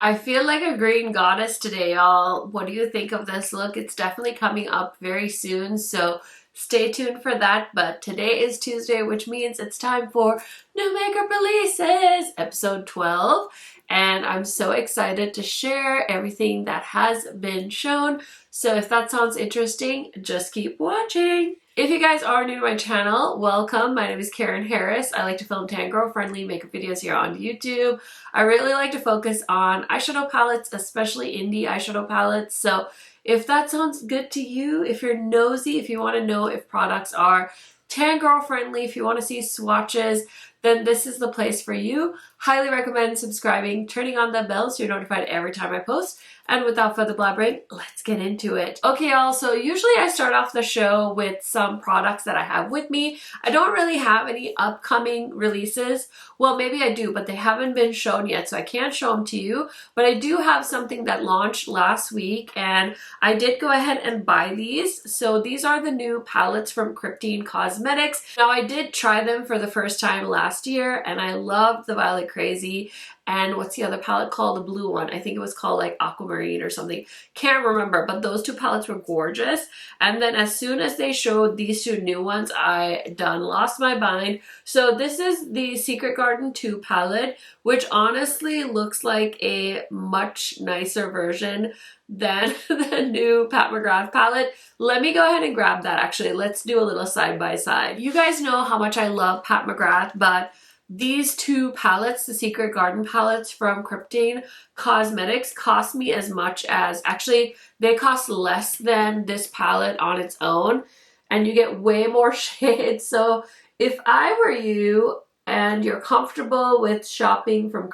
I feel like a green goddess today, y'all. What do you think of this look? It's definitely coming up very soon, so stay tuned for that. But today is Tuesday, which means it's time for new makeup releases, episode 12. And I'm so excited to share everything that has been shown. So if that sounds interesting, just keep watching. If you guys are new to my channel, welcome. My name is Karen Harris. I like to film tan girl friendly makeup videos here on YouTube. I really like to focus on eyeshadow palettes, especially indie eyeshadow palettes. So if that sounds good to you, if you're nosy, if you want to know if products are tan girl friendly, if you want to see swatches, then this is the place for you. Highly recommend subscribing, turning on the bell so you're notified every time I post. And without further blabbering, let's get into it. Okay, y'all, so usually I start off the show with some products that I have with me. I don't really have any upcoming releases. Well, maybe I do, but they haven't been shown yet, so I can't show them to you. But I do have something that launched last week, and I did go ahead and buy these. So these are the new palettes from Cosmetics. Now, I did try them for the first time last year, and I loved the Violet Crazy. And what's the other palette called? The blue one. I think it was called like Aquamarine or something. Can't remember, but those two palettes were gorgeous. And then as soon as they showed these two new ones, I done lost my mind. So this is the Secret Garden 2 palette, which honestly looks like a much nicer version than the new Pat McGrath palette. Let me go ahead and grab that actually. Let's do a little side by side. You guys know how much I love Pat McGrath, but these two palettes, the Secret Garden palettes from Cosmetics, cost me as much as, actually, they cost less than this palette on its own, and you get way more shades. So if I were you and you're comfortable with shopping from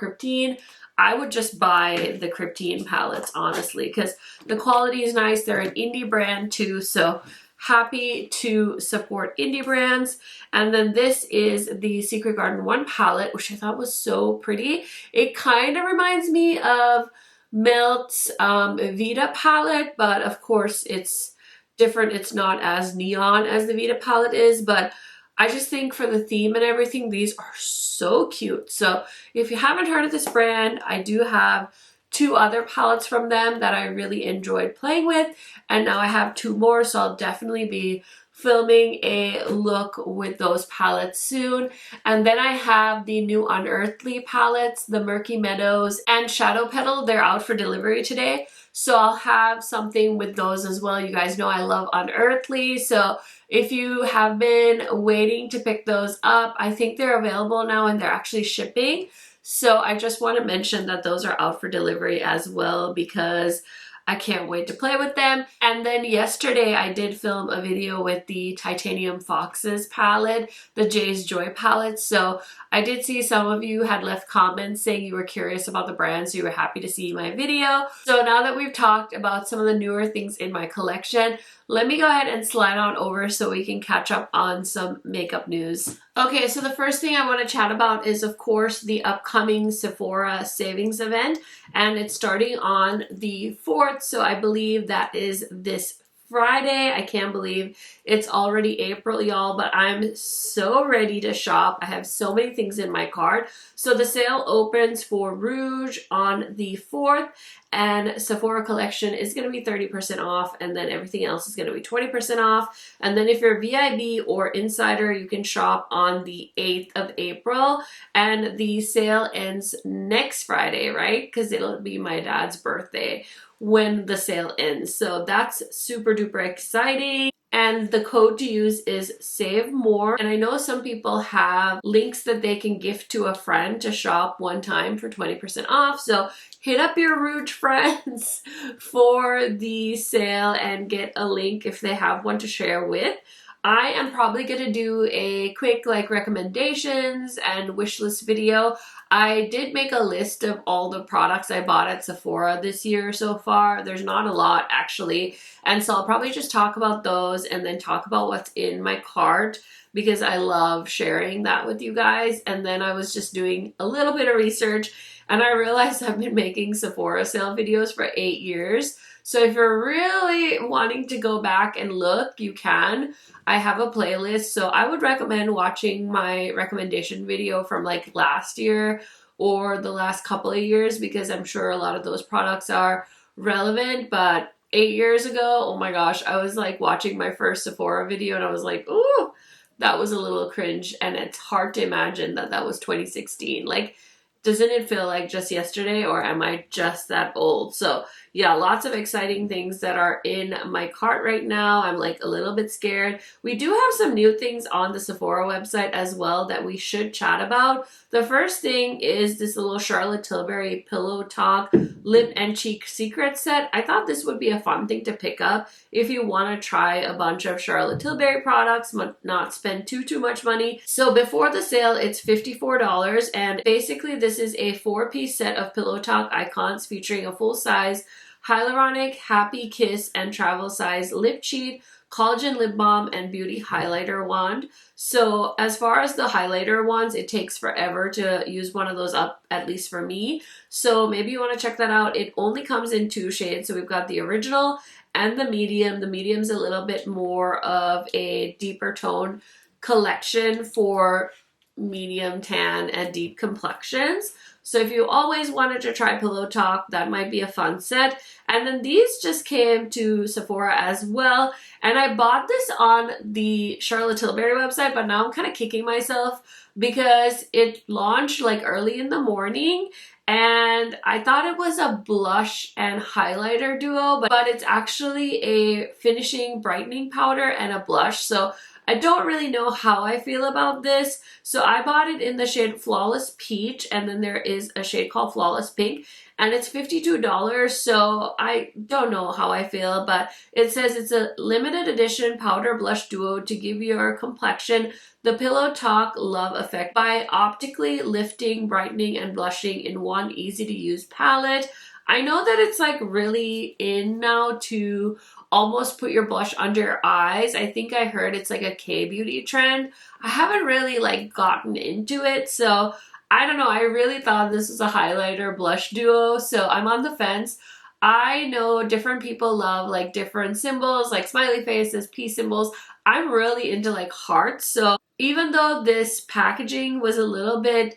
I would just buy the palettes, honestly, because the quality is nice. They're an indie brand too, so happy to support indie brands. And then this is the Secret Garden 1 palette, which I thought was so pretty. It kind of reminds me of Melt's Vita palette, but of course it's different. It's not as neon as the Vita palette is, but I just think for the theme and everything, these are so cute. So if you haven't heard of this brand, I do have two other palettes from them that I really enjoyed playing with, and now I have two more, so I'll definitely be filming a look with those palettes soon. And then I have the new Unearthly palettes, the Murky Meadows and Shadow Petal. They're out for delivery today, so I'll have something with those as well. You guys know I love Unearthly, so if you have been waiting to pick those up, I think they're available now and they're actually shipping. So I just want to mention that those are out for delivery as well because I can't wait to play with them. And then yesterday I did film a video with the Titanium Foxes palette, the Jay's Joy palette. So I did see some of you had left comments saying you were curious about the brand, so you were happy to see my video. So now that we've talked about some of the newer things in my collection, let me go ahead and slide on over so we can catch up on some makeup news. Okay, so the first thing I want to chat about is, of course, the upcoming Sephora savings event, and it's starting on the 4th, so I believe that is this Friday. I can't believe it's already April, y'all, but I'm so ready to shop. I have so many things in my cart. So the sale opens for Rouge on the 4th, and Sephora collection is going to be 30% off, and then everything else is going to be 20% off. And then if you're VIB or Insider, you can shop on the 8th of April, and the sale ends next Friday, right? Because it'll be my dad's birthday when the sale ends. So that's super duper exciting. And the code to use is Save More. And I know some people have links that they can gift to a friend to shop one time for 20% off. So hit up your Rouge friends for the sale and get a link if they have one to share with. I am probably going to do a quick recommendations and wish list video. I did make a list of all the products I bought at Sephora this year so far. There's not a lot actually. And so I'll probably just talk about those and then talk about what's in my cart because I love sharing that with you guys. And then I was just doing a little bit of research and I realized I've been making Sephora sale videos for 8 years. So if you're really wanting to go back and look, you can. I have a playlist, so I would recommend watching my recommendation video from last year or the last couple of years, because I'm sure a lot of those products are relevant. But 8 years ago, oh my gosh, I was like watching my first Sephora video and I was like, ooh, that was a little cringe. And it's hard to imagine that that was 2016. Like, doesn't it feel like just yesterday, or am I just that old? So yeah, lots of exciting things that are in my cart right now. I'm like a little bit scared. We do have some new things on the Sephora website as well that we should chat about. The first thing is this little Charlotte Tilbury Pillow Talk Lip and Cheek Secret Set. I thought this would be a fun thing to pick up if you want to try a bunch of Charlotte Tilbury products but not spend too much money. So before the sale, it's $54, and basically this is a 4-piece set of Pillow Talk icons featuring a full-size hyaluronic, happy kiss, and travel size lip cheat, collagen lip balm, and beauty highlighter wand. So as far as the highlighter wands, it takes forever to use one of those up, at least for me. So maybe you want to check that out. It only comes in 2 shades. So we've got the original and the medium. The medium's a little bit more of a deeper tone collection for medium tan and deep complexions. So if you always wanted to try Pillow Talk, that might be a fun set. And then these just came to Sephora as well. And I bought this on the Charlotte Tilbury website, but now I'm kind of kicking myself because it launched like early in the morning. And I thought it was a blush and highlighter duo, but it's actually a finishing brightening powder and a blush. So I don't really know how I feel about this. So I bought it in the shade Flawless Peach, and then there is a shade called Flawless Pink, and it's $52. So I don't know how I feel, but it says it's a limited edition powder blush duo to give your complexion the Pillow Talk love effect by optically lifting, brightening, and blushing in one easy to use palette. I know that it's like really in now to almost put your blush under your eyes. I think I heard it's like a K-beauty trend. I haven't really like gotten into it, so I don't know. I really thought this was a highlighter blush duo, so I'm on the fence. I know different people love like different symbols, like smiley faces, peace symbols. I'm really into like hearts, so even though this packaging was a little bit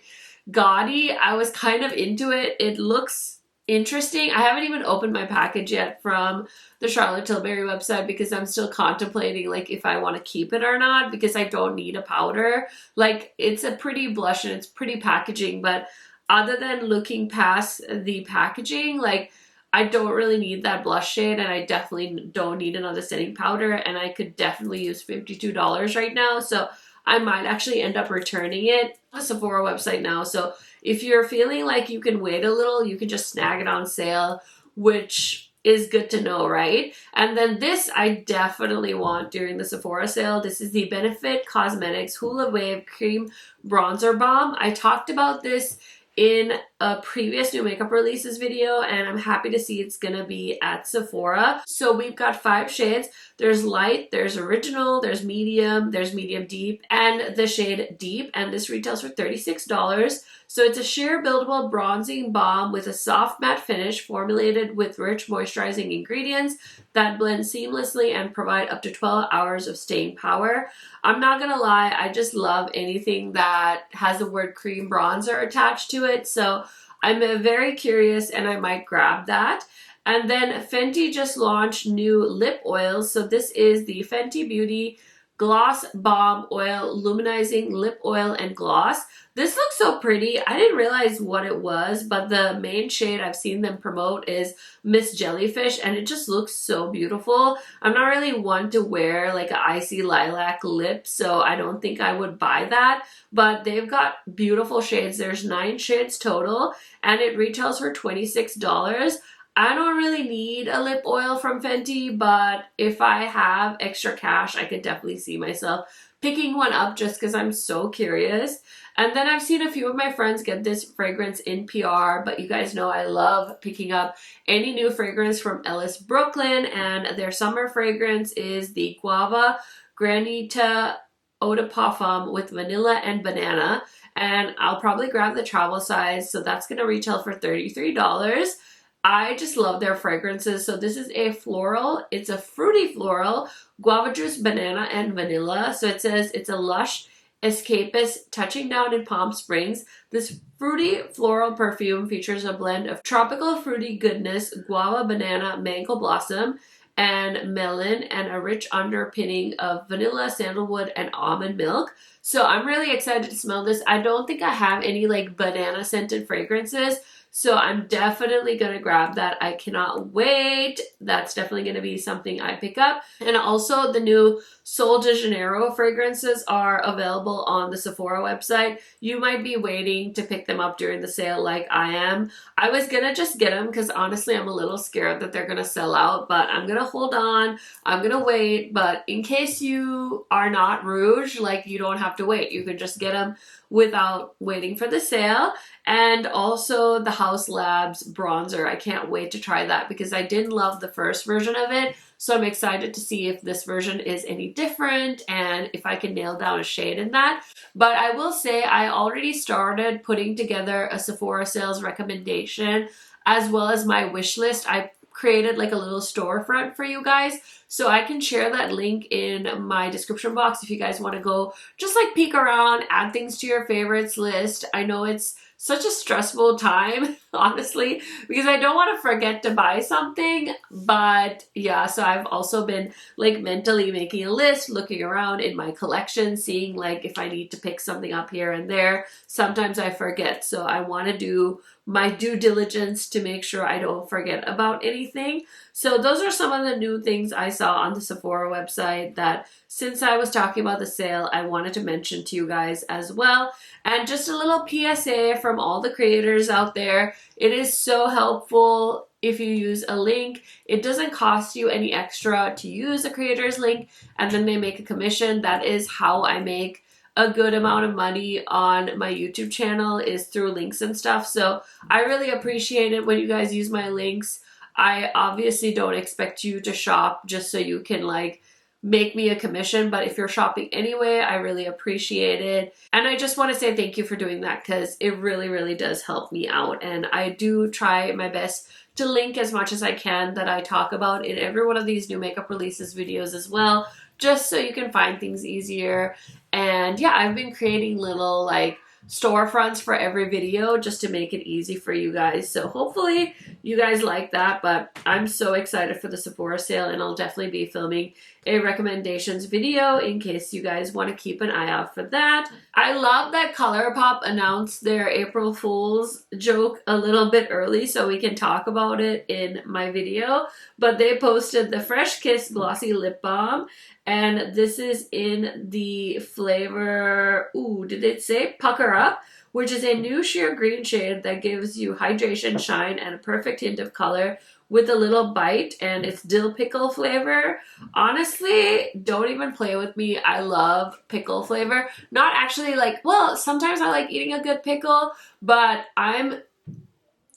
gaudy, I was kind of into it. It looks interesting. I haven't even opened my package yet from the Charlotte Tilbury website because I'm still contemplating like if I want to keep it or not, because I don't need a powder. Like, it's a pretty blush and it's pretty packaging, but other than looking past the packaging, like, I don't really need that blush shade, and I definitely don't need another setting powder, and I could definitely use $52 right now. So I might actually end up returning it on the Sephora website now. So if you're feeling like you can wait a little, you can just snag it on sale, which is good to know, right? And then this I definitely want during the Sephora sale. This is the Benefit Cosmetics Hula Wave Cream Bronzer Balm. I talked about this in a previous new makeup releases video, and I'm happy to see it's gonna be at Sephora. So we've got 5 shades. There's light, there's original, there's medium deep, and the shade deep, and this retails for $36. So it's a sheer buildable bronzing balm with a soft matte finish formulated with rich moisturizing ingredients that blend seamlessly and provide up to 12 hours of staying power. I'm not gonna lie, I just love anything that has the word cream bronzer attached to it. So I'm very curious and I might grab that. And then Fenty just launched new lip oils. So this is the Fenty Beauty Gloss Balm Oil Luminizing Lip Oil and Gloss. This looks so pretty. I didn't realize what it was, but the main shade I've seen them promote is Miss Jellyfish, and it just looks so beautiful. I'm not really one to wear like an icy lilac lip, so I don't think I would buy that, but they've got beautiful shades. There's 9 shades total, and it retails for $26. I don't really need a lip oil from Fenty, but if I have extra cash, I could definitely see myself picking one up just because I'm so curious. And then I've seen a few of my friends get this fragrance in PR, but you guys know I love picking up any new fragrance from Ellis Brooklyn, and their summer fragrance is the Guava Granita Eau de Parfum with vanilla and banana, and I'll probably grab the travel size, so that's going to retail for $33. I just love their fragrances. So this is a floral, it's a fruity floral, guava juice, banana, and vanilla. So it says it's a lush, Escapist Touching Down in Palm Springs. This fruity floral perfume features a blend of tropical fruity goodness, guava, banana, mango blossom, and melon, and a rich underpinning of vanilla, sandalwood, and almond milk. So I'm really excited to smell this. I don't think I have any like banana scented fragrances, so I'm definitely going to grab that. I cannot wait. That's definitely going to be something I pick up. And also the new Sol de Janeiro fragrances are available on the Sephora website. You might be waiting to pick them up during the sale like I am. I was going to just get them because honestly I'm a little scared that they're going to sell out, but I'm going to hold on. I'm going to wait. But in case you are not Rouge, like you don't have to wait. You can just get them without waiting for the sale. And also the House Labs bronzer. I can't wait to try that because I didn't love the first version of it. So I'm excited to see if this version is any different and if I can nail down a shade in that. But I will say I already started putting together a Sephora sales recommendation as well as my wish list. I created like a little storefront for you guys. So I can share that link in my description box if you guys want to go just like peek around, add things to your favorites list. I know it's such a stressful time, honestly, because I don't want to forget to buy something. But yeah, so I've also been like mentally making a list, looking around in my collection, seeing like if I need to pick something up here and there. Sometimes I forget, so I want to do my due diligence to make sure I don't forget about anything. So those are some of the new things I saw on the Sephora website that since I was talking about the sale, I wanted to mention to you guys as well. And just a little PSA from all the creators out there. It is so helpful if you use a link. It doesn't cost you any extra to use a creator's link and then they make a commission. That is how I make a good amount of money on my YouTube channel, is through links and stuff. So I really appreciate it when you guys use my links. I obviously don't expect you to shop just so you can like make me a commission, but if you're shopping anyway, I really appreciate it. And I just want to say thank you for doing that because it really, really does help me out. And I do try my best to link as much as I can that I talk about in every one of these new makeup releases videos as well, just so you can find things easier. And yeah, I've been creating little like storefronts for every video just to make it easy for you guys. So hopefully you guys like that, but I'm so excited for the Sephora sale and I'll definitely be filming a recommendations video in case you guys want to keep an eye out for that. I love that Colourpop announced their April Fool's joke a little bit early so we can talk about it in my video, but they posted the Fresh Kiss Glossy Lip Balm. And this is in the flavor, ooh, did it say Pucker Up? Which is a new sheer green shade that gives you hydration, shine, and a perfect hint of color with a little bite. And it's dill pickle flavor. Honestly, don't even play with me. I love pickle flavor. Not actually like, well, sometimes I like eating a good pickle, but I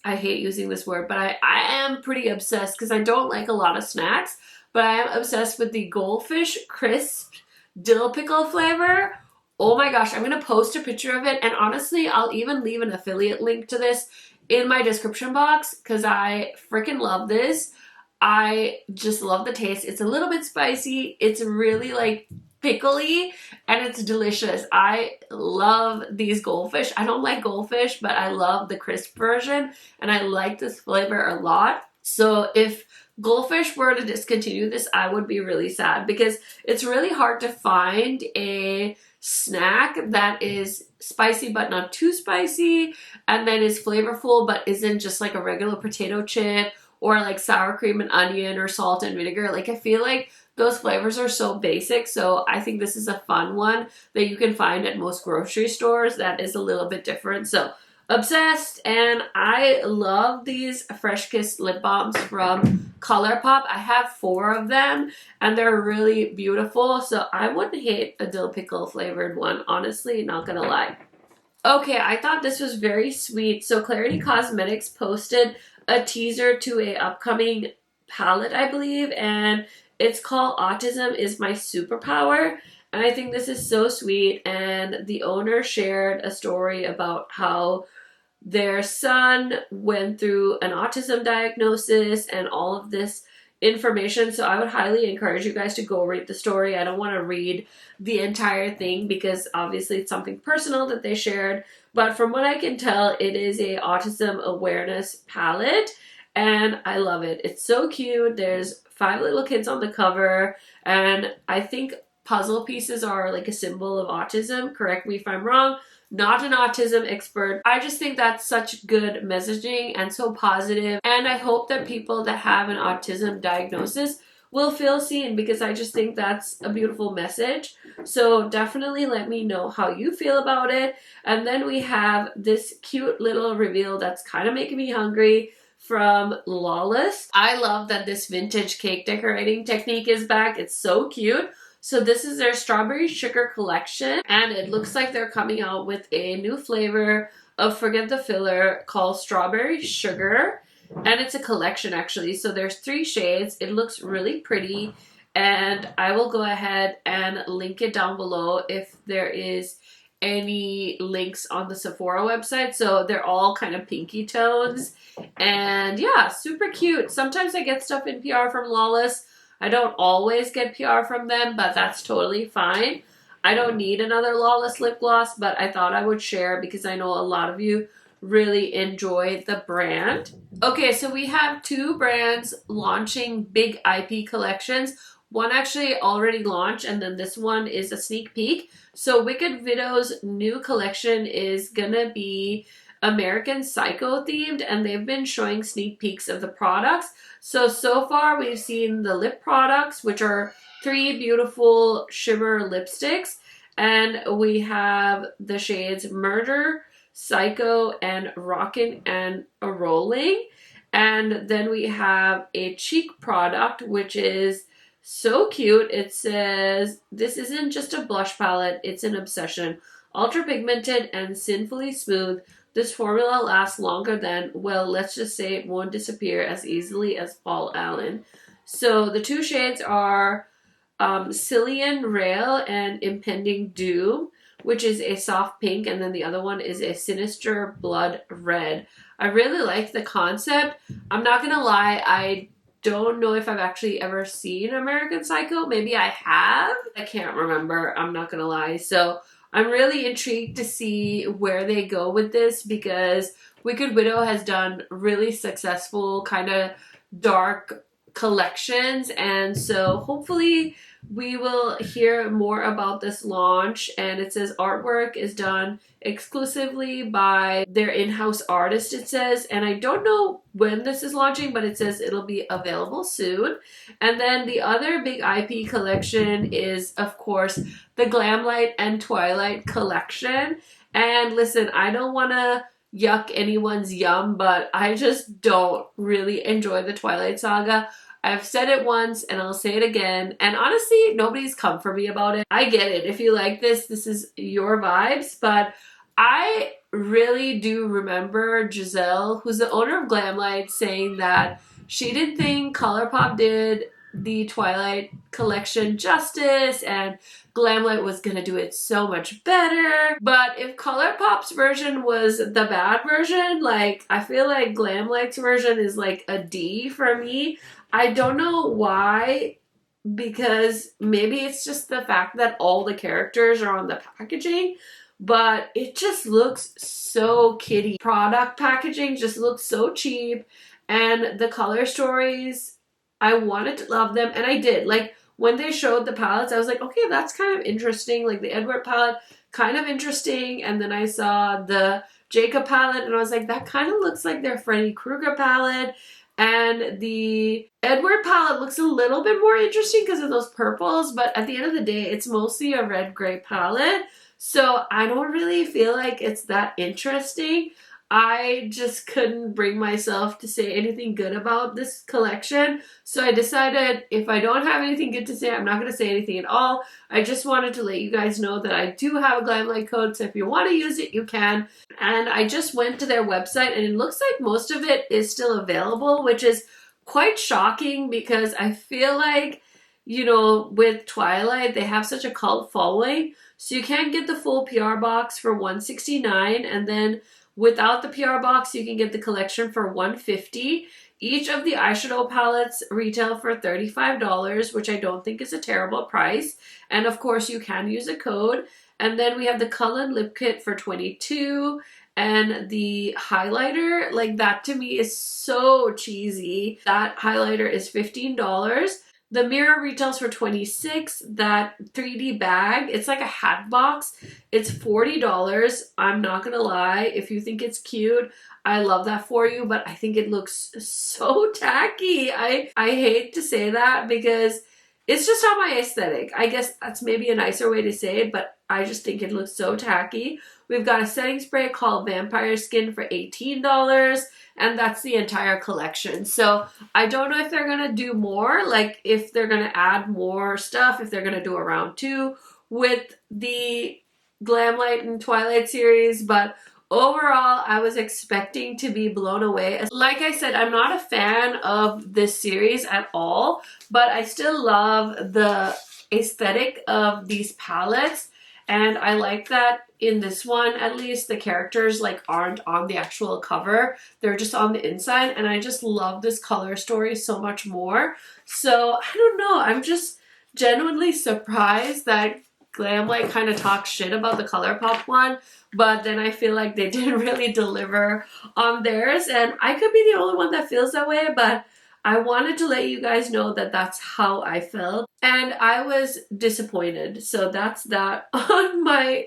hate using this word, but I am pretty obsessed because I don't like a lot of snacks. But I am obsessed with the Goldfish Crisp Dill Pickle flavor. Oh my gosh, I'm going to post a picture of it. And honestly, I'll even leave an affiliate link to this in my description box because I freaking love this. I just love the taste. It's a little bit spicy. It's really like pickly and it's delicious. I love these goldfish. I don't like goldfish, but I love the crisp version and I like this flavor a lot. So if Goldfish were to discontinue this, I would be really sad because it's really hard to find a snack that is spicy but not too spicy and then is flavorful but isn't just like a regular potato chip or like sour cream and onion or salt and vinegar. Like I feel like those flavors are so basic, so I think this is a fun one that you can find at most grocery stores that is a little bit different. So obsessed, and I love these Fresh Kiss lip balms from Colourpop. I have 4 of them and they're really beautiful, so I wouldn't hate a dill pickle flavored one, honestly, not gonna lie. Okay, I thought this was very sweet. So Clarity Cosmetics posted a teaser to a upcoming palette, I believe, and it's called Autism is My Superpower. And I think this is so sweet, and the owner shared a story about how their son went through an autism diagnosis and all of this information, so I would highly encourage you guys to go read the story. I don't want to read the entire thing because obviously it's something personal that they shared, but from what I can tell, it is a autism awareness palette, and I love it. It's so cute. There's 5 little kids on the cover, and I think puzzle pieces are like a symbol of autism. Correct me if I'm wrong. Not an autism expert. I just think that's such good messaging and so positive. And I hope that people that have an autism diagnosis will feel seen, because I just think that's a beautiful message. So definitely let me know how you feel about it. And then we have this cute little reveal that's kind of making me hungry from Lawless. I love that this vintage cake decorating technique is back. It's so cute. So this is their strawberry sugar collection, and it looks like they're coming out with a new flavor of Forget the Filler called Strawberry Sugar, and it's a collection actually. So there's 3 shades. It looks really pretty, and I will go ahead and link it down below if there is any links on the Sephora website. So they're all kind of pinky tones, and yeah, super cute. Sometimes I get stuff in PR from Lawless. I don't always get PR from them, but that's totally fine. I don't need another Lawless lip gloss, but I thought I would share because I know a lot of you really enjoy the brand. Okay, so we have 2 brands launching big IP collections. One actually already launched, and then this one is a sneak peek. So Wicked Widow's new collection is gonna be American Psycho themed, and they've been showing sneak peeks of the products. So far we've seen the lip products, which are 3 beautiful shimmer lipsticks, and we have the shades Murder, Psycho, and Rockin' and a Rolling. And then we have a cheek product, which is so cute. It says, "This isn't just a blush palette, it's an obsession. Ultra pigmented and sinfully smooth. This formula lasts longer than, well, let's just say it won't disappear as easily as Paul Allen." So the 2 shades are Cillian Rail and Impending Doom, which is a soft pink, and then the other one is a Sinister Blood Red. I really like the concept. I'm not gonna lie, I don't know if I've actually ever seen American Psycho. Maybe I have. I can't remember. I'm not gonna lie. So I'm really intrigued to see where they go with this, because Wicked Widow has done really successful kind of dark collections, and so hopefully we will hear more about this launch. And it says artwork is done exclusively by their in-house artist, it says, and I don't know when this is launching, but it says it'll be available soon. And then the other big IP collection is, of course, the Glamlite and Twilight collection. And listen, I don't want to yuck anyone's yum, but I just don't really enjoy the Twilight saga. I've said it once and I'll say it again, and honestly, nobody's come for me about it. I get it. If you like this, this is your vibes, but I really do remember Giselle, who's the owner of Glamlite, saying that she didn't think Colourpop did the Twilight collection justice, and Glamlite was gonna do it so much better. But if Colourpop's version was the bad version, like, I feel like Glamlite's version is like a D for me. I don't know why, because maybe it's just the fact that all the characters are on the packaging, but it just looks so kiddie. Product packaging just looks so cheap, and the color stories, I wanted to love them, and I did. Like, when they showed the palettes, I was like, okay, that's kind of interesting. Like, the Edward palette, kind of interesting, and then I saw the Jacob palette, and I was like, that kind of looks like their Freddy Krueger palette. And the Edward palette looks a little bit more interesting because of those purples, but at the end of the day, it's mostly a red-gray palette, so I don't really feel like it's that interesting. I just couldn't bring myself to say anything good about this collection, so I decided if I don't have anything good to say, I'm not going to say anything at all. I just wanted to let you guys know that I do have a Glamlite code, so if you want to use it, you can. And I just went to their website, and it looks like most of it is still available, which is quite shocking because I feel like, you know, with Twilight, they have such a cult following, so you can't get the full PR box for $169, and then without the PR box, you can get the collection for $150. Each of the eyeshadow palettes retail for $35, which I don't think is a terrible price. And of course, you can use a code. And then we have the Cullen lip kit for $22. And the highlighter, like that to me is so cheesy. That highlighter is $15. The mirror retails for $26. That 3D bag, it's like a hat box. It's $40. I'm not gonna lie, if you think it's cute, I love that for you, but I think it looks so tacky. I hate to say that because it's just not my aesthetic. I guess that's maybe a nicer way to say it, but I just think it looks so tacky. We've got a setting spray called Vampire Skin for $18, and that's the entire collection. So I don't know if they're gonna do more, like if they're gonna add more stuff, if they're gonna do a round 2 with the Glamlite and Twilight series, but overall, I was expecting to be blown away. Like I said, I'm not a fan of this series at all, but I still love the aesthetic of these palettes. And I like that in this one, at least, the characters like aren't on the actual cover. They're just on the inside. And I just love this color story so much more. So I don't know. I'm just genuinely surprised that Glamlite kind of talks shit about the Colourpop one, but then I feel like they didn't really deliver on theirs, and I could be the only one that feels that way, but I wanted to let you guys know that that's how I felt, and I was disappointed. So that's that on my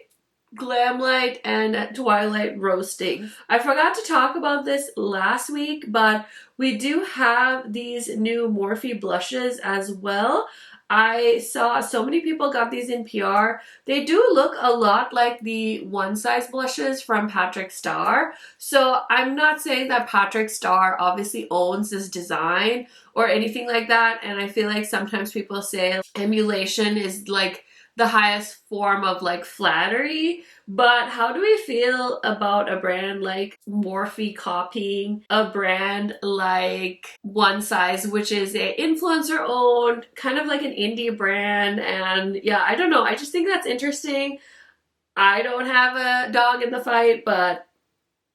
Glamlite and Twilight roasting. I forgot to talk about this last week, but we do have these new Morphe blushes as well. I saw so many people got these in PR. They do look a lot like the One Size blushes from Patrick Starr. So I'm not saying that Patrick Starr obviously owns this design or anything like that. And I feel like sometimes people say emulation is like the highest form of like flattery, but how do we feel about a brand like Morphe copying a brand like One Size, which is a influencer owned, kind of like an indie brand? And yeah, I don't know, I just think that's interesting. I don't have a dog in the fight, but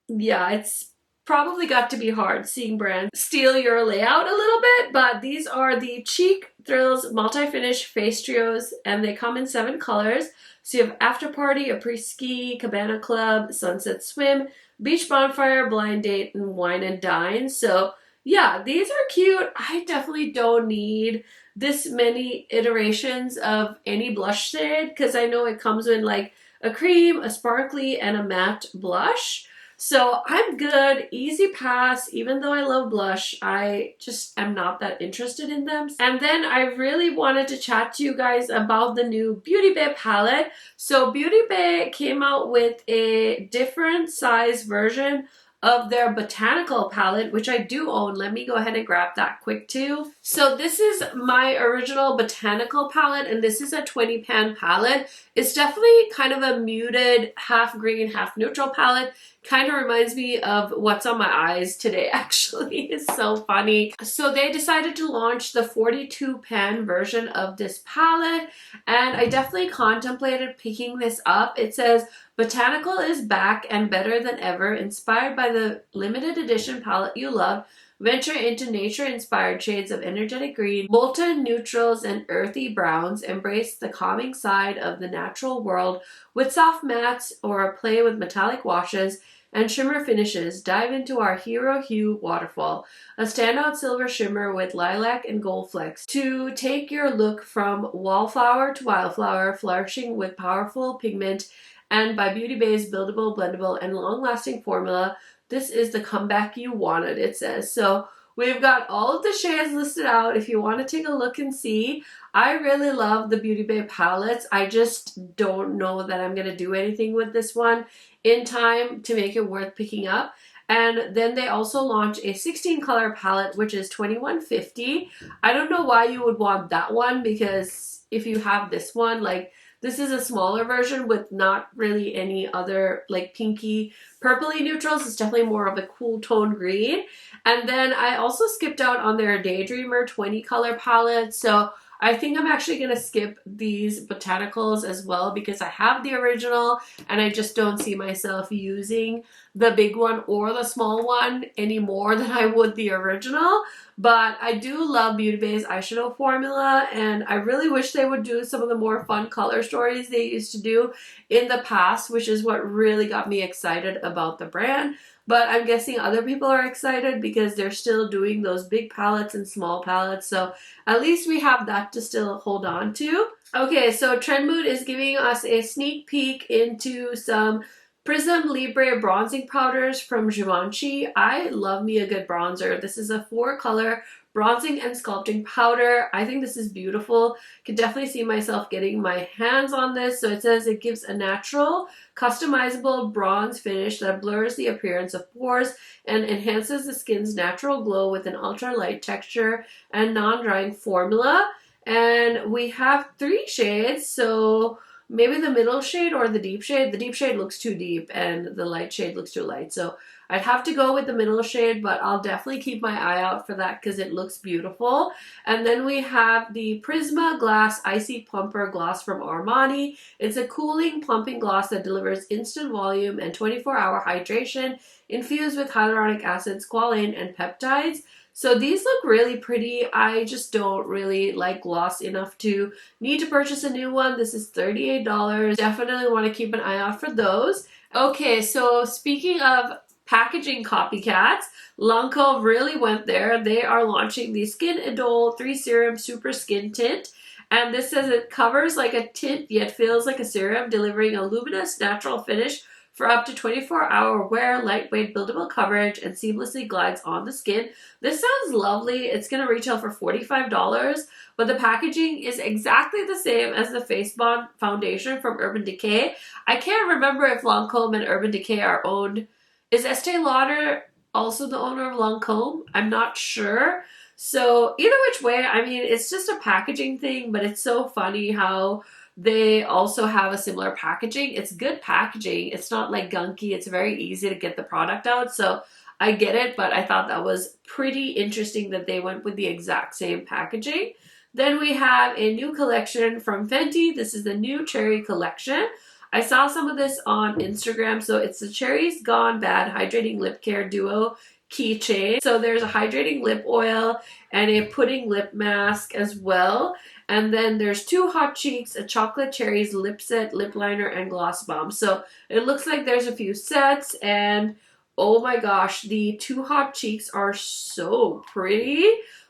yeah, it's probably got to be hard seeing brands steal your layout a little bit, but these are the Cheek Thrills Multi-Finish Face Trios, and they come in 7 colors. So you have After Party, Après-Ski, Cabana Club, Sunset Swim, Beach Bonfire, Blind Date, and Wine and Dine. So yeah, these are cute. I definitely don't need this many iterations of any blush shade because I know it comes in like a cream, a sparkly, and a matte blush. So I'm good, easy pass. Even though I love blush, I just am not that interested in them. And then I really wanted to chat to you guys about the new Beauty Bay palette. So Beauty Bay came out with a different size version of their botanical palette, which I do own. Let me go ahead and grab that quick too. So this is my original botanical palette, and this is a 20 pan palette. It's definitely kind of a muted half green, half neutral palette. Kind of reminds me of what's on my eyes today, actually. It's so funny. So they decided to launch the 42 pan version of this palette, and I definitely contemplated picking this up. It says, Botanical is back and better than ever, inspired by the limited edition palette you love. Venture into nature-inspired shades of energetic green, molten neutrals, and earthy browns. Embrace the calming side of the natural world with soft mattes or play with metallic washes and shimmer finishes. Dive into our Hero Hue waterfall, a standout silver shimmer with lilac and gold flecks to take your look from wallflower to wildflower, flourishing with powerful pigment. And by Beauty Bay's buildable, blendable, and long-lasting formula, this is the comeback you wanted, it says. So we've got all of the shades listed out if you want to take a look and see. I really love the Beauty Bay palettes. I just don't know that I'm going to do anything with this one in time to make it worth picking up. And then they also launched a 16 color palette, which is $21.50. I don't know why you would want that one, because if you have this one, like, this is a smaller version with not really any other like pinky, purpley neutrals. It's definitely more of a cool tone green. And then I also skipped out on their Daydreamer 20 color palette. So I think I'm actually going to skip these botanicals as well because I have the original and I just don't see myself using the big one or the small one any more than I would the original. But I do love Beauty Bay's eyeshadow formula, and I really wish they would do some of the more fun color stories they used to do in the past, which is what really got me excited about the brand. But I'm guessing other people are excited because they're still doing those big palettes and small palettes. So at least we have that to still hold on to. Okay, so Trend Mood is giving us a sneak peek into some Prism Libre bronzing powders from Givenchy. I love me a good bronzer. This is a 4-color bronzing and sculpting powder. I think this is beautiful. Could definitely see myself getting my hands on this. So it says it gives a natural, customizable bronze finish that blurs the appearance of pores and enhances the skin's natural glow with an ultra light texture and non-drying formula. And we have 3 shades, so maybe the middle shade or the deep shade. The deep shade looks too deep and the light shade looks too light. So I'd have to go with the middle shade, but I'll definitely keep my eye out for that because it looks beautiful. And then we have the Prisma Glass Icy Plumper Gloss from Armani. It's a cooling, plumping gloss that delivers instant volume and 24-hour hydration infused with hyaluronic acid, squalane, and peptides. So these look really pretty. I just don't really like gloss enough to need to purchase a new one. This is $38. Definitely want to keep an eye out for those. Okay, so speaking of packaging copycats, Lancôme really went there. They are launching the Skin Idole 3 Serum Super Skin Tint. And this says it covers like a tint yet feels like a serum, delivering a luminous natural finish for up to 24-hour wear, lightweight buildable coverage, and seamlessly glides on the skin. This sounds lovely. It's going to retail for $45, but the packaging is exactly the same as the Face Bond foundation from Urban Decay. I can't remember if Lancôme and Urban Decay are owned. Is Estee Lauder also the owner of Lancôme? I'm not sure. So either which way, I mean, it's just a packaging thing, but it's so funny how they also have a similar packaging. It's good packaging. It's not like gunky. It's very easy to get the product out. So I get it, but I thought that was pretty interesting that they went with the exact same packaging. Then we have a new collection from Fenty. This is the new Cherry collection. I saw some of this on Instagram. So it's the Cherries Gone Bad Hydrating Lip Care Duo keychain. So there's a hydrating lip oil and a pudding lip mask as well. And then there's 2 hot cheeks, a chocolate cherries lip set, lip liner, and gloss bomb. So it looks like there's a few sets, and oh my gosh, the 2 hot cheeks are so pretty.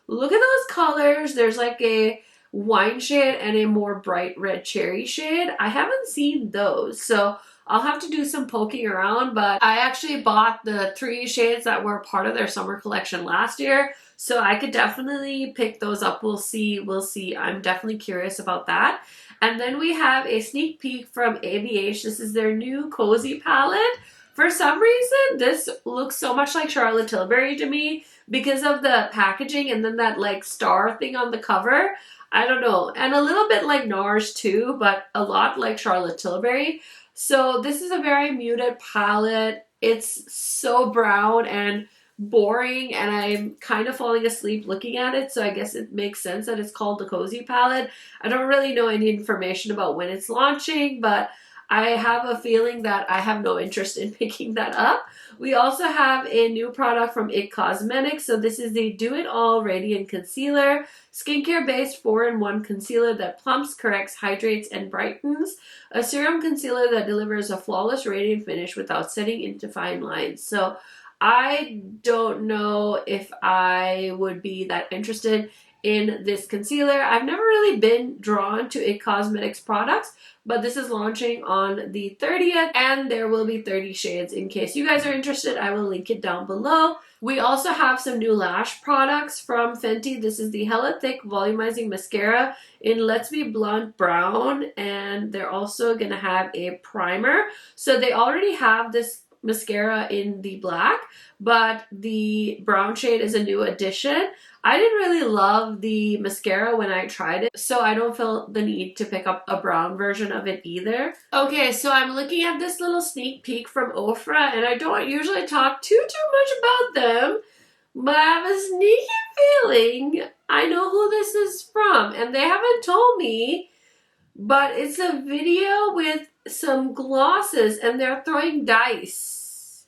Look at those colors. There's like a wine shade and a more bright red cherry shade. I haven't seen those, so I'll have to do some poking around, but I actually bought the 3 shades that were part of their summer collection last year. So I could definitely pick those up. We'll see. I'm definitely curious about that. And then we have a sneak peek from ABH. This is their new Cozy palette. For some reason, this looks so much like Charlotte Tilbury to me because of the packaging and then that like star thing on the cover. I don't know. And a little bit like NARS too, but a lot like Charlotte Tilbury. So this is a very muted palette. It's so brown and boring, and I'm kind of falling asleep looking at it, so I guess it makes sense that it's called the Cozy palette. I don't really know any information about when it's launching, but I have a feeling that I have no interest in picking that up. We also have a new product from IT Cosmetics. So this is the Do It All Radiant Concealer, skincare-based 4-in-1 concealer that plumps, corrects, hydrates, and brightens. A serum concealer that delivers a flawless radiant finish without setting into fine lines. So I don't know if I would be that interested in this concealer. I've never really been drawn to IT Cosmetics products, but this is launching on the 30th, and there will be 30 shades. In case you guys are interested, I will link it down below. We also have some new lash products from Fenty. This is the Hella Thick Volumizing Mascara in Let's Be Blunt Brown, and they're also going to have a primer. So they already have this mascara in the black, but the brown shade is a new addition. I didn't really love the mascara when I tried it, so I don't feel the need to pick up a brown version of it either. Okay, so I'm looking at this little sneak peek from Ofra, and I don't usually talk too much about them, but I have a sneaky feeling I know who this is from, and they haven't told me, but it's a video with some glosses and they're throwing dice.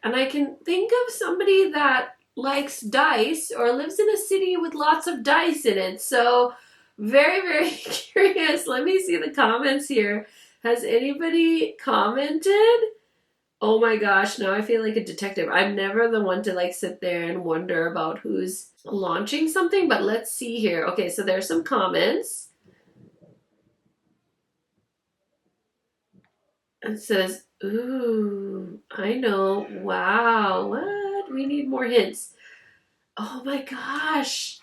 And I can think of somebody that likes dice or lives in a city with lots of dice in it. So very, very curious. Let me see the comments here. Has anybody commented? Oh my gosh, now I feel like a detective. I'm never the one to like sit there and wonder about who's launching something, but let's see here. Okay, so there's some comments. It says, ooh, I know. Wow, what? We need more hints. Oh my gosh.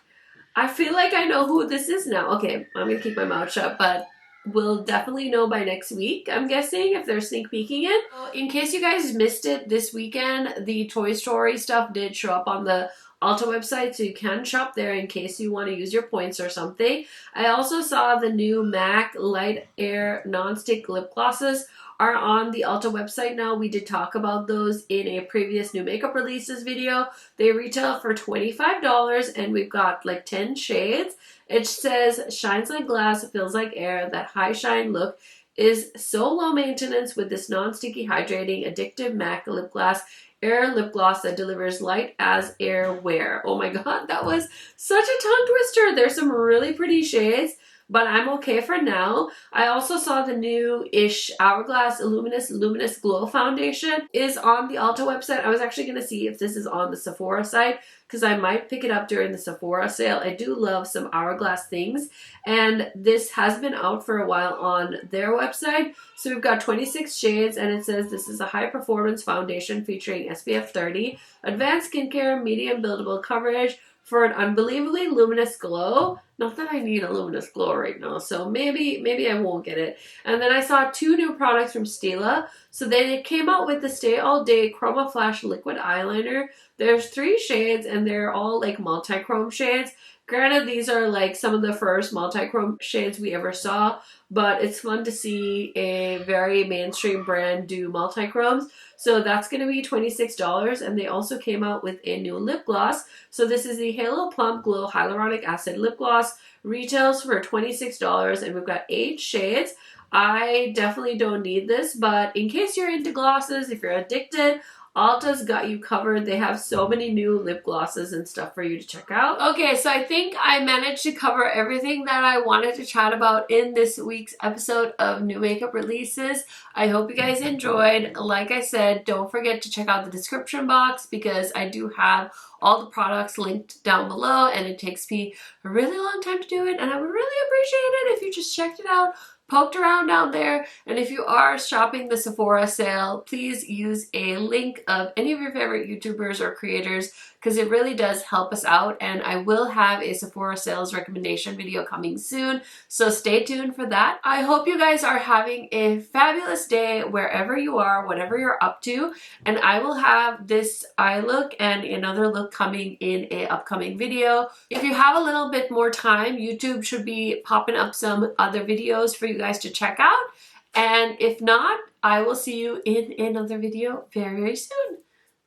I feel like I know who this is now. Okay, I'm gonna keep my mouth shut, but we'll definitely know by next week, I'm guessing, if they're sneak peeking it. In case you guys missed it this weekend, the Toy Story stuff did show up on the Ulta website, so you can shop there in case you want to use your points or something. I also saw the new MAC Light Air Non-Stick Lip Glosses are on the Ulta website now. We did talk about those in a previous new makeup releases video. They retail for $25 and we've got like 10 shades. It says, shines like glass, feels like air. That high shine look is so low maintenance with this non-sticky, hydrating, addictive MAC lip gloss. Air lip gloss that delivers light as air wear. Oh my god, that was such a tongue twister. There's some really pretty shades, but I'm okay for now. I also saw the new-ish Hourglass Luminous Glow Foundation is on the Ulta website. I was actually going to see if this is on the Sephora site because I might pick it up during the Sephora sale. I do love some Hourglass things, and this has been out for a while on their website. So we've got 26 shades, and it says this is a high-performance foundation featuring SPF 30, advanced skincare, medium buildable coverage, for an unbelievably luminous glow. Not that I need a luminous glow right now, so maybe I won't get it. And then I saw 2 new products from Stila. So they came out with the Stay All Day Chroma Flash Liquid Eyeliner. There's 3 shades, and they're all like multi-chrome shades. Granted, these are like some of the first multi-chrome shades we ever saw, but it's fun to see a very mainstream brand do multi-chromes. So that's going to be $26, and they also came out with a new lip gloss. So this is the Halo Plump Glow Hyaluronic Acid Lip Gloss. Retails for $26, and we've got 8 shades. I definitely don't need this, but in case you're into glosses, if you're addicted, Ulta's got you covered. They have so many new lip glosses and stuff for you to check out. Okay, so I think I managed to cover everything that I wanted to chat about in this week's episode of New Makeup Releases. I hope you guys enjoyed. Like I said, don't forget to check out the description box because I do have all the products linked down below, and it takes me a really long time to do it, and I would really appreciate it if you just checked it out, poked around down there. And if you are shopping the Sephora sale, please use a link of any of your favorite YouTubers or creators because it really does help us out. And I will have a Sephora sales recommendation video coming soon, so stay tuned for that. I hope you guys are having a fabulous day wherever you are, whatever you're up to, and I will have this eye look and another look coming in an upcoming video. If you have a little bit more time, YouTube should be popping up some other videos for you guys to check out. And if not, I will see you in another video very, very soon.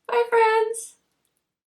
Bye, friends.